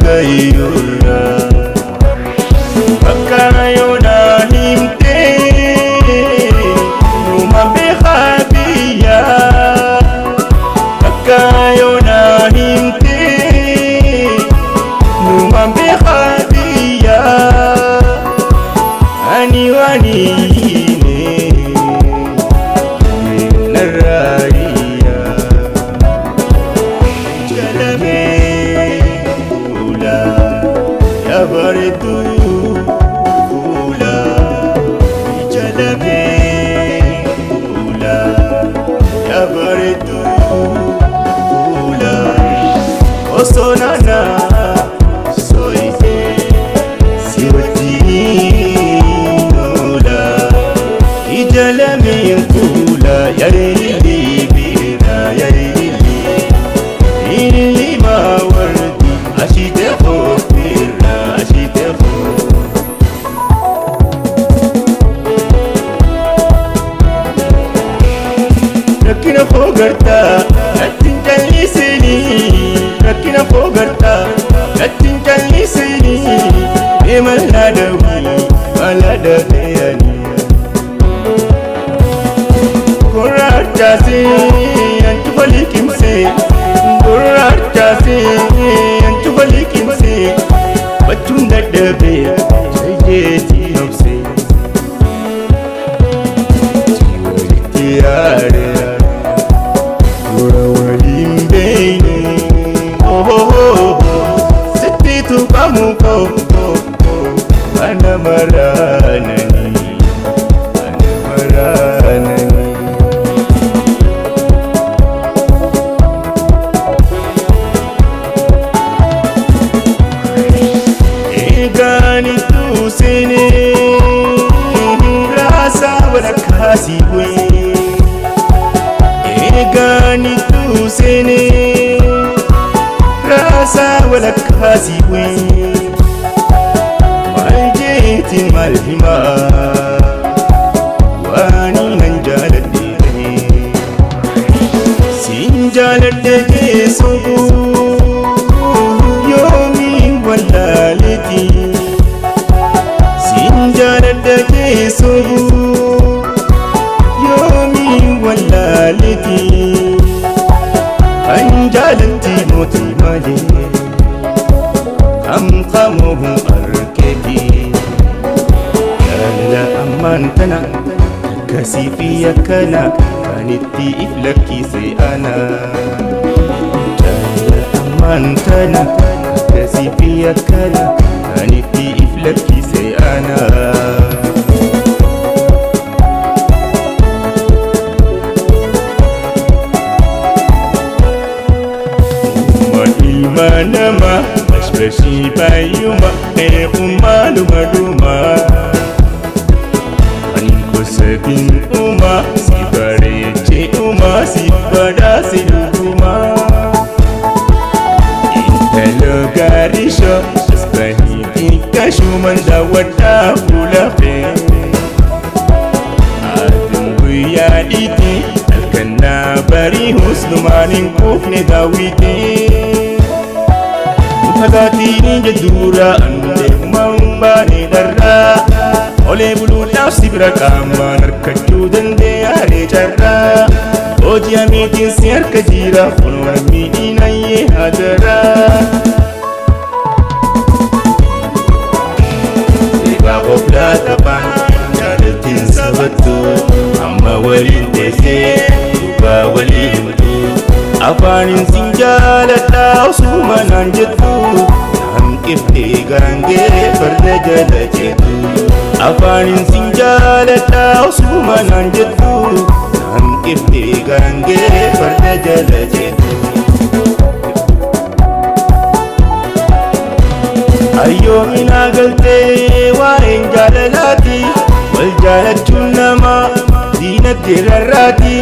walgayura Bakayona himte Numa behabiya Bakayona himte Numa behabiya Ani wani Sonana soite siwatinola ijalami kula yarili bira yarili illi mawardi ashite khofira ashite rakina khogarta atinjalisini rakina fogarta latin jalisini emaladawi malada tayani kurajasi antubalikimse kurajasi antubalikimse bachunda dabe jeti nofse tiare Ana maranani Egani tu sene rasa warakasi we Egani tu sene rasa warakasi we malhima wani nan jaladde sin jaladde sobu yomi walalati sin jaladde sobu yomi walalati an jaladti moti mali am qamuhu arkati لا أمانتنا كسيفي كنا كانت إفلكي سي أنا لا أمانتنا كسيفي كنا كانت إفلكي سي أنا ما نما بشبشي بايوما إيقما لما دوما Sabin uma si barece uma si bada si duma Intalo garisho Asbahi tika shuman da wata fulafe Adun buya iti Alkanna bari husnumanin kufne dawite Mutagati jadura ande umambani darra Ole bulu nafsi brakama narkachu dande are jarra Oji amitin siyar kajira Funo amina ye hadara Iba gofla tapan Jalatin sabatu Amma walin tese Uba walin mutu Afanin sinjalata Usuma nanjatu Nam ifte garange Farda jala chetu Afanin sinjalata Usuma nanjatu Nam ifte garange Farda jala chetu Ayyo mina galte Wain jalalati Wal jalachun nama Dinat dirarati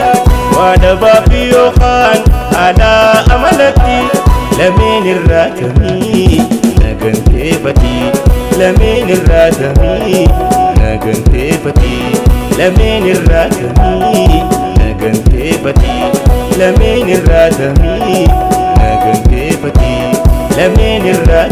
Wada babi yokhan Ada amalati Lamin irratami Nagante fati Lamin irratami Nagante fati Lamin irratami Nagante fati Lamin irratami Nagante fati lameen irraa